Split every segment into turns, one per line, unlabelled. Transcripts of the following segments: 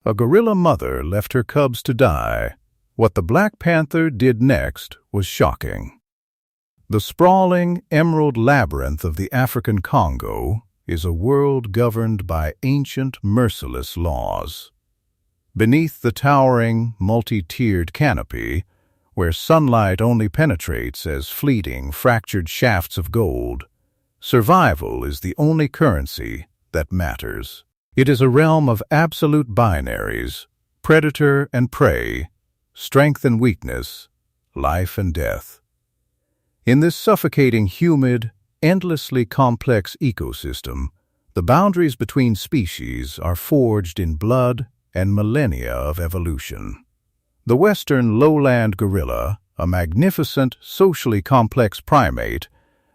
A gorilla mother left her cubs to die. What the Black Panther did next was shocking. The sprawling emerald labyrinth of the African Congo is a world governed by ancient, merciless laws. Beneath the towering, multi-tiered canopy, where sunlight only penetrates as fleeting, fractured shafts of gold, survival is the only currency that matters. It is a realm of absolute binaries, predator and prey, strength and weakness, life and death. In this suffocating, humid, endlessly complex ecosystem, the boundaries between species are forged in blood and millennia of evolution. The western lowland gorilla, a magnificent, socially complex primate,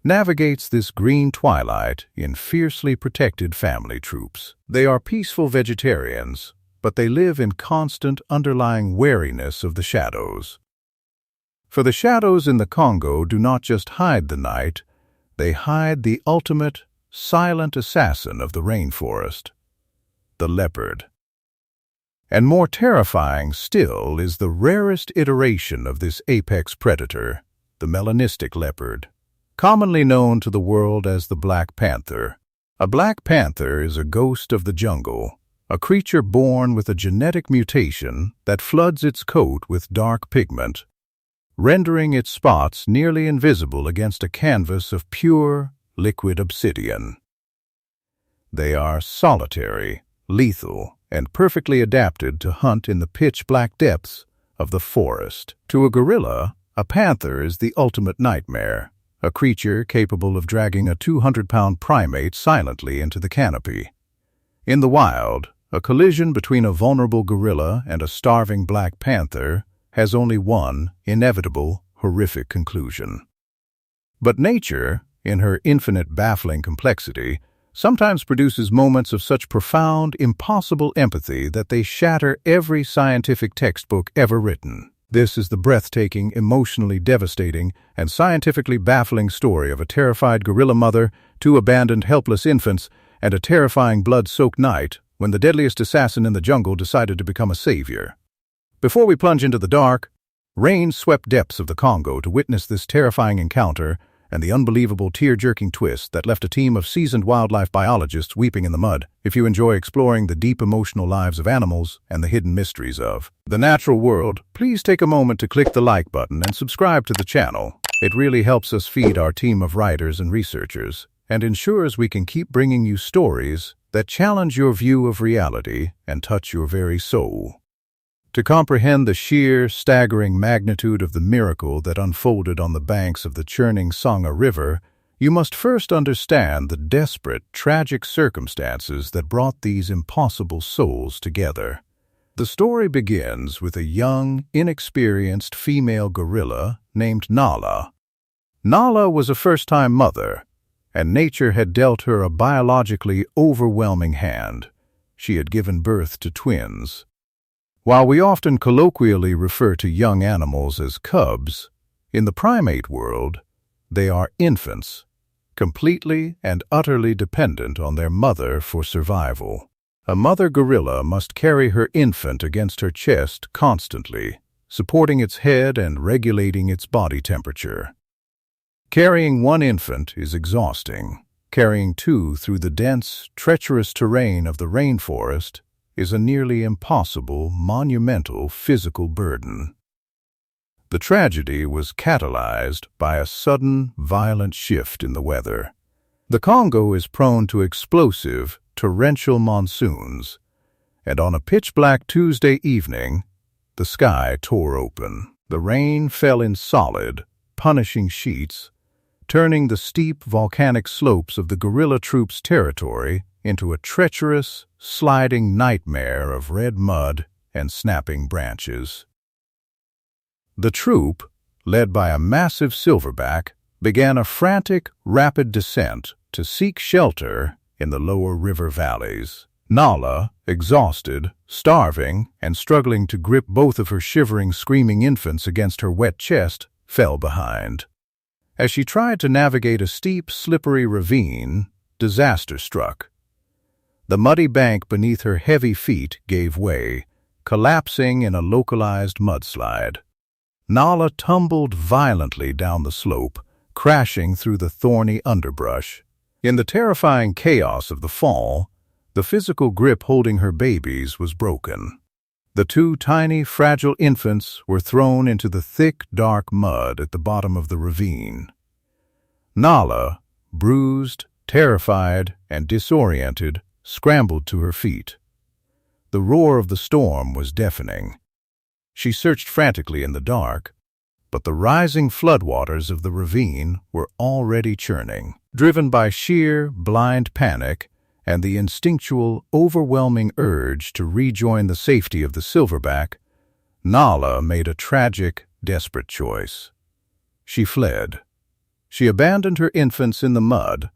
navigates this green twilight in fiercely protected family troops. They are peaceful vegetarians, but they live in constant underlying wariness of the shadows. For the shadows in the Congo do not just hide the night, they hide the ultimate, silent assassin of the rainforest, the leopard. And more terrifying still is the rarest iteration of this apex predator, the melanistic leopard, commonly known to the world as the Black Panther. A Black Panther is a ghost of the jungle, a creature born with a genetic mutation that floods its coat with dark pigment, rendering its spots nearly invisible against a canvas of pure, liquid obsidian. They are solitary, lethal, and perfectly adapted to hunt in the pitch-black depths of the forest. To a gorilla, a panther is the ultimate nightmare, a creature capable of dragging a 200-pound primate silently into the canopy. In the wild, a collision between a vulnerable gorilla and a starving black panther has only one inevitable, horrific conclusion. But nature, in her infinite baffling complexity, sometimes produces moments of such profound, impossible empathy that they shatter every scientific textbook ever written. This is the breathtaking, emotionally devastating, and scientifically baffling story of a terrified gorilla mother, two abandoned helpless infants, and a terrifying blood-soaked night when the deadliest assassin in the jungle decided to become a savior. Before we plunge into the dark, rain-swept depths of the Congo to witness this terrifying encounter and the unbelievable tear-jerking twist that left a team of seasoned wildlife biologists weeping in the mud. If you enjoy exploring the deep emotional lives of animals and the hidden mysteries of the natural world, please take a moment to click the like button and subscribe to the channel. It really helps us feed our team of writers and researchers and ensures we can keep bringing you stories that challenge your view of reality and touch your very soul. To comprehend the sheer, staggering magnitude of the miracle that unfolded on the banks of the churning Sangha River, you must first understand the desperate, tragic circumstances that brought these impossible souls together. The story begins with a young, inexperienced female gorilla named Nala. Nala was a first-time mother, and nature had dealt her a biologically overwhelming hand. She had given birth to twins. While we often colloquially refer to young animals as cubs, in the primate world, they are infants, completely and utterly dependent on their mother for survival. A mother gorilla must carry her infant against her chest constantly, supporting its head and regulating its body temperature. Carrying one infant is exhausting. Carrying two through the dense, treacherous terrain of the rainforest is a nearly impossible, monumental physical burden. The tragedy was catalyzed by a sudden, violent shift in the weather. The Congo is prone to explosive, torrential monsoons, and on a pitch-black Tuesday evening, the sky tore open. The rain fell in solid, punishing sheets, turning the steep volcanic slopes of the guerrilla troops' territory into a treacherous, sliding nightmare of red mud and snapping branches. The troop, led by a massive silverback, began a frantic, rapid descent to seek shelter in the lower river valleys. Nala, exhausted, starving, and struggling to grip both of her shivering, screaming infants against her wet chest, fell behind. As she tried to navigate a steep, slippery ravine, disaster struck. The muddy bank beneath her heavy feet gave way, collapsing in a localized mudslide. Nala tumbled violently down the slope, crashing through the thorny underbrush. In the terrifying chaos of the fall, the physical grip holding her babies was broken. The two tiny, fragile infants were thrown into the thick, dark mud at the bottom of the ravine. Nala, bruised, terrified, and disoriented, scrambled to her feet. The roar of the storm was deafening. She searched frantically in the dark, but the rising floodwaters of the ravine were already churning. Driven by sheer, blind panic and the instinctual, overwhelming urge to rejoin the safety of the silverback, Nala made a tragic, desperate choice. She fled. She abandoned her infants in the mud,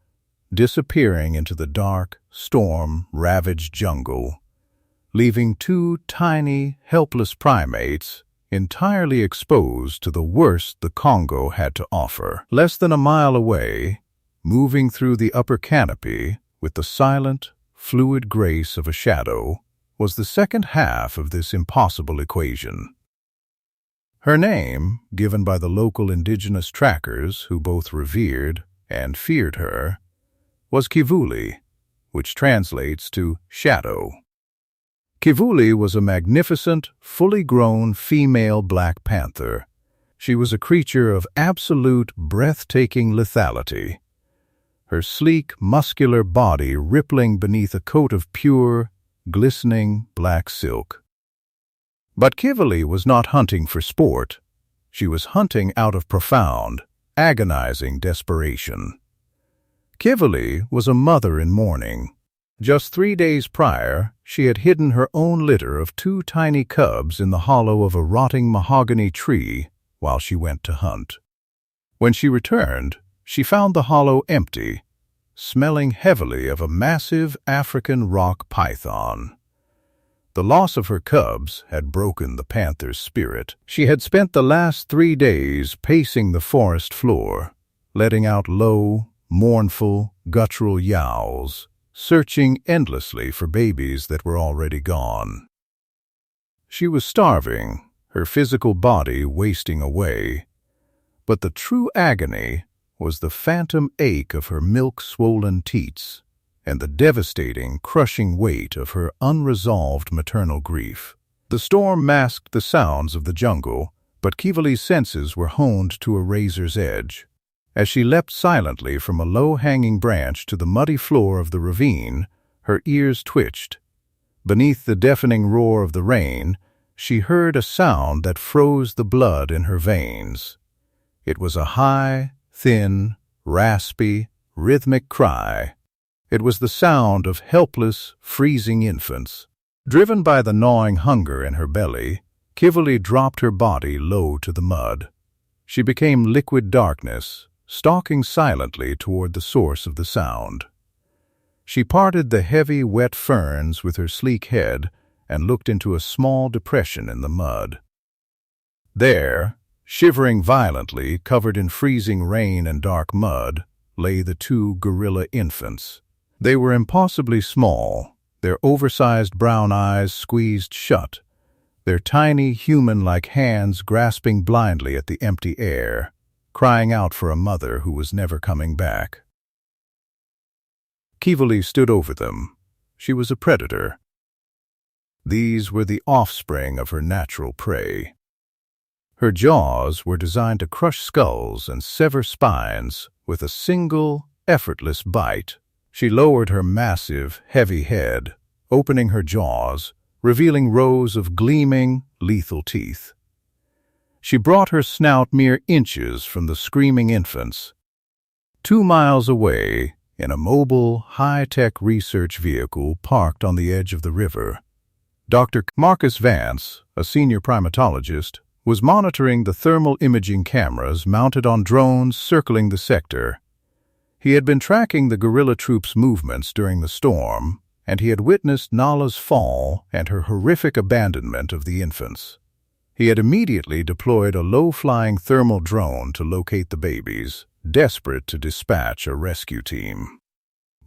disappearing into the dark, storm-ravaged jungle, leaving two tiny, helpless primates entirely exposed to the worst the Congo had to offer. Less than a mile away, moving through the upper canopy with the silent, fluid grace of a shadow, was the second half of this impossible equation. Her name, given by the local indigenous trackers who both revered and feared her, was Kivuli, which translates to shadow. Kivuli was a magnificent, fully grown female black panther. She was a creature of absolute, breathtaking lethality, her sleek, muscular body rippling beneath a coat of pure, glistening black silk. But Kivuli was not hunting for sport. She was hunting out of profound, agonizing desperation. Kivuli was a mother in mourning. Just 3 days prior, she had hidden her own litter of 2 tiny cubs in the hollow of a rotting mahogany tree while she went to hunt. When she returned, she found the hollow empty, smelling heavily of a massive African rock python. The loss of her cubs had broken the panther's spirit. She had spent the last 3 days pacing the forest floor, letting out low, mournful, guttural yowls, searching endlessly for babies that were already gone. She was starving, her physical body wasting away, but the true agony was the phantom ache of her milk-swollen teats and the devastating, crushing weight of her unresolved maternal grief. The storm masked the sounds of the jungle, but Kivuli's senses were honed to a razor's edge. As she leapt silently from a low-hanging branch to the muddy floor of the ravine, her ears twitched. Beneath the deafening roar of the rain, she heard a sound that froze the blood in her veins. It was a high, thin, raspy, rhythmic cry. It was the sound of helpless, freezing infants. Driven by the gnawing hunger in her belly, Kivuli dropped her body low to the mud. She became liquid darkness, stalking silently toward the source of the sound. She parted the heavy, wet ferns with her sleek head and looked into a small depression in the mud. There, shivering violently, covered in freezing rain and dark mud, lay the 2 gorilla infants. They were impossibly small, their oversized brown eyes squeezed shut, their tiny, human-like hands grasping blindly at the empty air, crying out for a mother who was never coming back. Kivuli stood over them. She was a predator. These were the offspring of her natural prey. Her jaws were designed to crush skulls and sever spines with a single, effortless bite. She lowered her massive, heavy head, opening her jaws, revealing rows of gleaming, lethal teeth. She brought her snout mere inches from the screaming infants. 2 miles away, in a mobile, high-tech research vehicle parked on the edge of the river, Dr. Marcus Vance, a senior primatologist, was monitoring the thermal imaging cameras mounted on drones circling the sector. He had been tracking the guerrilla troops' movements during the storm, and he had witnessed Nala's fall and her horrific abandonment of the infants. He had immediately deployed a low-flying thermal drone to locate the babies, desperate to dispatch a rescue team.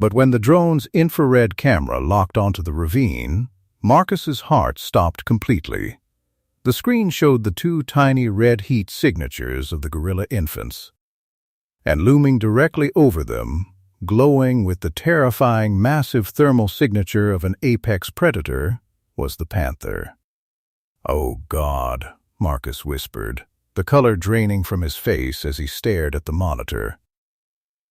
But when the drone's infrared camera locked onto the ravine, Marcus's heart stopped completely. The screen showed the two tiny red heat signatures of the gorilla infants. And looming directly over them, glowing with the terrifying massive thermal signature of an apex predator, was the panther. "Oh, God," Marcus whispered, the color draining from his face as he stared at the monitor.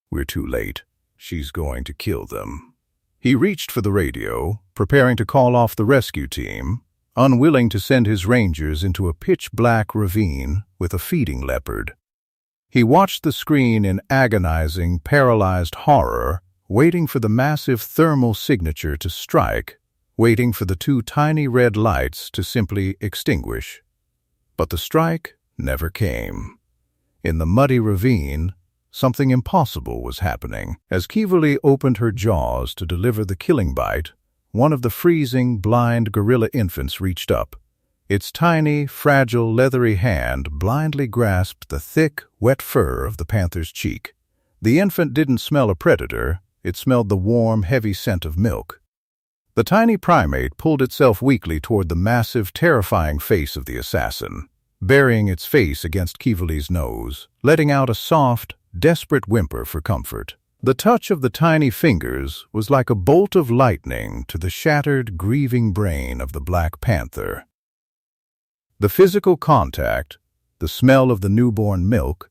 "We're too late. She's going to kill them." He reached for the radio, preparing to call off the rescue team, unwilling to send his rangers into a pitch-black ravine with a feeding leopard. He watched the screen in agonizing, paralyzed horror, waiting for the massive thermal signature to strike, waiting for the two tiny red lights to simply extinguish. But the strike never came. In the muddy ravine, something impossible was happening. As Kivuli opened her jaws to deliver the killing bite, one of the freezing, blind gorilla infants reached up. Its tiny, fragile, leathery hand blindly grasped the thick, wet fur of the panther's cheek. The infant didn't smell a predator, it smelled the warm, heavy scent of milk. The tiny primate pulled itself weakly toward the massive, terrifying face of the assassin, burying its face against Kivuli's nose, letting out a soft, desperate whimper for comfort. The touch of the tiny fingers was like a bolt of lightning to the shattered, grieving brain of the Black Panther. The physical contact, the smell of the newborn milk,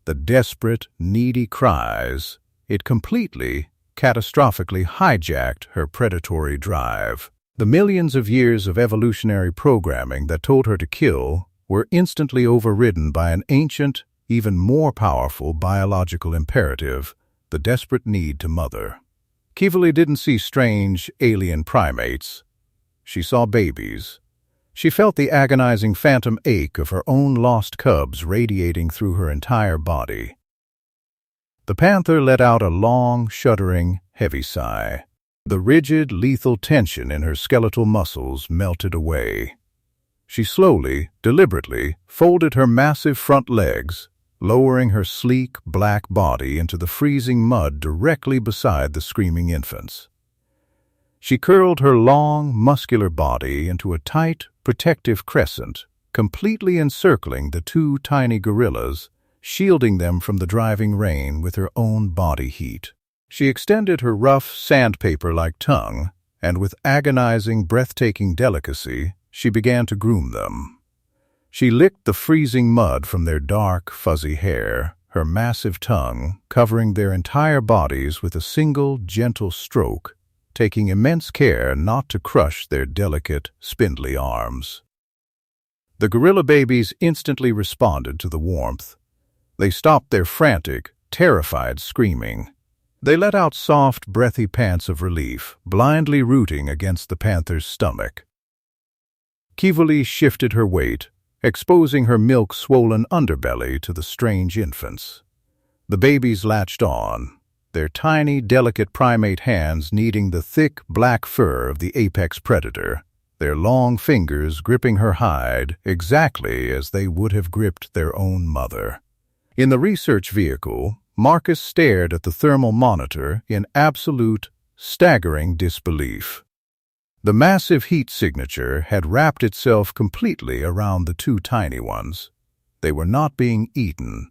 the desperate, needy cries, it completely, catastrophically hijacked her predatory drive. The millions of years of evolutionary programming that told her to kill were instantly overridden by an ancient, even more powerful biological imperative, the desperate need to mother. Kivuli didn't see strange, alien primates. She saw babies. She felt the agonizing phantom ache of her own lost cubs radiating through her entire body. The panther let out a long, shuddering, heavy sigh. The rigid, lethal tension in her skeletal muscles melted away. She slowly, deliberately, folded her massive front legs, lowering her sleek, black body into the freezing mud directly beside the screaming infants. She curled her long, muscular body into a tight, protective crescent, completely encircling the two tiny gorillas, shielding them from the driving rain with her own body heat. She extended her rough, sandpaper-like tongue, and with agonizing, breathtaking delicacy, she began to groom them. She licked the freezing mud from their dark, fuzzy hair, her massive tongue covering their entire bodies with a single, gentle stroke, taking immense care not to crush their delicate, spindly arms. The gorilla babies instantly responded to the warmth. They stopped their frantic, terrified screaming. They let out soft, breathy pants of relief, blindly rooting against the panther's stomach. Kivuli shifted her weight, exposing her milk-swollen underbelly to the strange infants. The babies latched on, their tiny, delicate primate hands kneading the thick, black fur of the apex predator, their long fingers gripping her hide exactly as they would have gripped their own mother. In the research vehicle, Marcus stared at the thermal monitor in absolute, staggering disbelief. The massive heat signature had wrapped itself completely around the two tiny ones. They were not being eaten.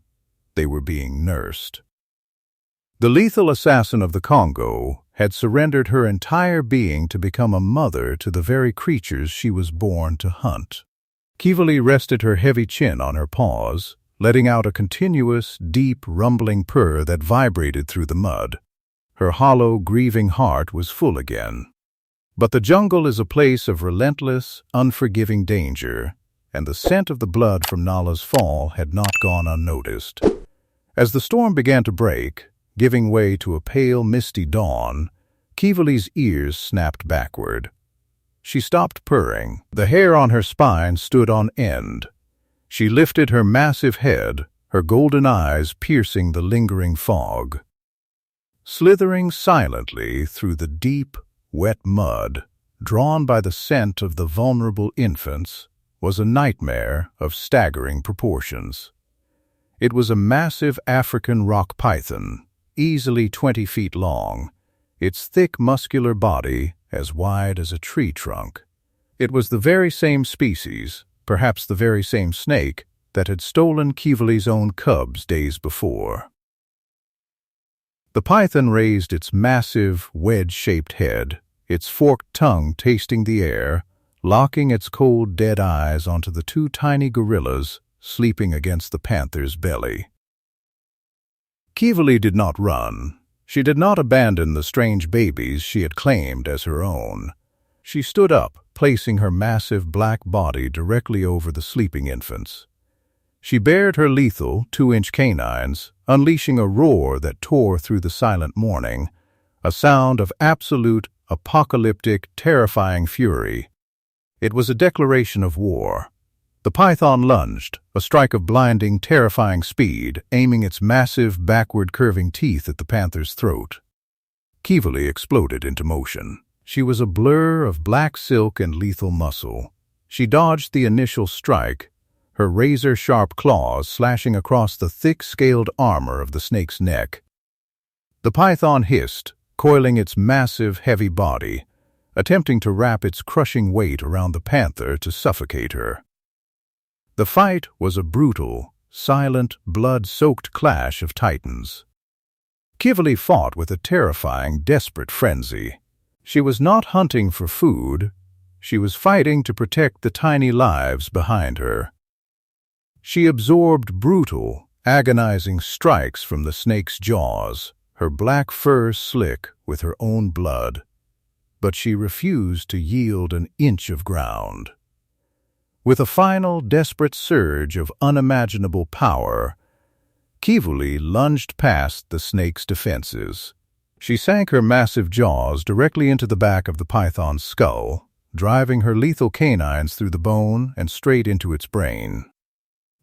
They were being nursed. The lethal assassin of the Congo had surrendered her entire being to become a mother to the very creatures she was born to hunt. Kivuli rested her heavy chin on her paws, letting out a continuous, deep, rumbling purr that vibrated through the mud. Her hollow, grieving heart was full again. But the jungle is a place of relentless, unforgiving danger, and the scent of the blood from Nala's fall had not gone unnoticed. As the storm began to break, giving way to a pale, misty dawn, Kivuli's ears snapped backward. She stopped purring. The hair on her spine stood on end. She lifted her massive head, her golden eyes piercing the lingering fog. Slithering silently through the deep, wet mud, drawn by the scent of the vulnerable infants, was a nightmare of staggering proportions. It was a massive African rock python, easily 20 feet long, its thick muscular body as wide as a tree trunk. It was the very same species, perhaps the very same snake, that had stolen Kivali's own cubs days before. The python raised its massive, wedge-shaped head, its forked tongue tasting the air, locking its cold, dead eyes onto the two tiny gorillas sleeping against the panther's belly. Kivali did not run. She did not abandon the strange babies she had claimed as her own. She stood up, placing her massive black body directly over the sleeping infants. She bared her lethal 2-inch canines, unleashing a roar that tore through the silent morning, a sound of absolute, apocalyptic, terrifying fury. It was a declaration of war. The python lunged, a strike of blinding, terrifying speed, aiming its massive, backward-curving teeth at the panther's throat. Kivali exploded into motion. She was a blur of black silk and lethal muscle. She dodged the initial strike, her razor-sharp claws slashing across the thick, scaled armor of the snake's neck. The python hissed, coiling its massive, heavy body, attempting to wrap its crushing weight around the panther to suffocate her. The fight was a brutal, silent, blood-soaked clash of titans. Kivali fought with a terrifying, desperate frenzy. She was not hunting for food. She was fighting to protect the tiny lives behind her. She absorbed brutal, agonizing strikes from the snake's jaws, her black fur slick with her own blood. But she refused to yield an inch of ground. With a final, desperate surge of unimaginable power, Kivali lunged past the snake's defenses. She sank her massive jaws directly into the back of the python's skull, driving her lethal canines through the bone and straight into its brain.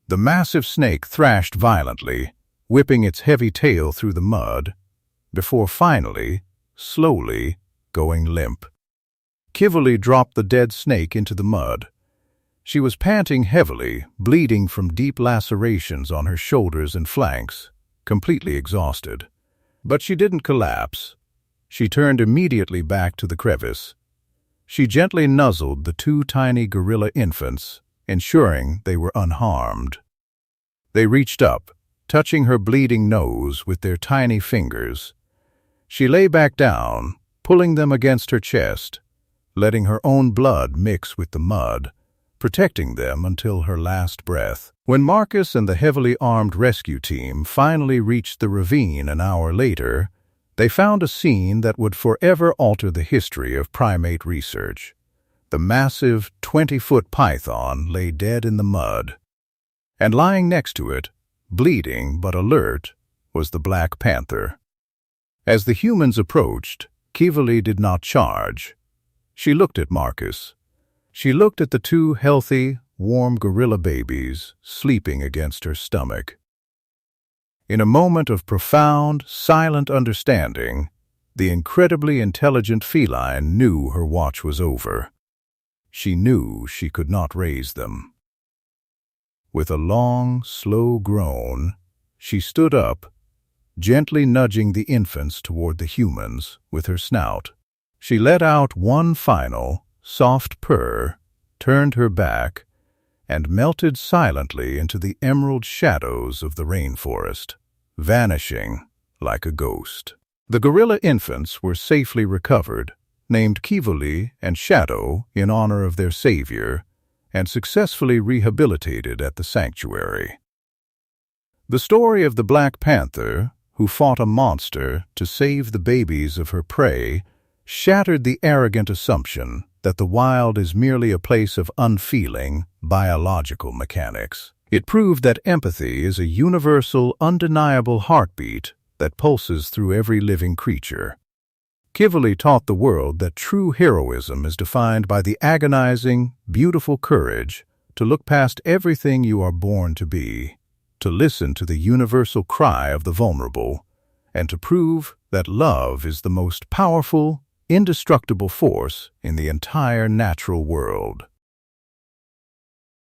The massive snake thrashed violently, whipping its heavy tail through the mud, before finally, slowly, going limp. Kivali dropped the dead snake into the mud. She was panting heavily, bleeding from deep lacerations on her shoulders and flanks, completely exhausted. But she didn't collapse. She turned immediately back to the crevice. She gently nuzzled the two tiny gorilla infants, ensuring they were unharmed. They reached up, touching her bleeding nose with their tiny fingers. She lay back down, pulling them against her chest, letting her own blood mix with the mud, protecting them until her last breath. When Marcus and the heavily armed rescue team finally reached the ravine an hour later, they found a scene that would forever alter the history of primate research. The massive 20-foot python lay dead in the mud, and lying next to it, bleeding but alert, was the Black Panther. As the humans approached, Kivali did not charge. She looked at Marcus. She looked at the two healthy, warm gorilla babies sleeping against her stomach. In a moment of profound, silent understanding, the incredibly intelligent feline knew her watch was over. She knew she could not raise them. With a long, slow groan, she stood up, gently nudging the infants toward the humans with her snout. She let out one final, soft purr, turned her back, and melted silently into the emerald shadows of the rainforest, vanishing like a ghost. The gorilla infants were safely recovered, named Kivali and Shadow in honor of their savior, and successfully rehabilitated at the sanctuary. The story of the Black Panther, who fought a monster to save the babies of her prey, shattered the arrogant assumption that the wild is merely a place of unfeeling, biological mechanics. It proved that empathy is a universal, undeniable heartbeat that pulses through every living creature. Kivali taught the world that true heroism is defined by the agonizing, beautiful courage to look past everything you are born to be, to listen to the universal cry of the vulnerable, and to prove that love is the most powerful, indestructible force in the entire natural world.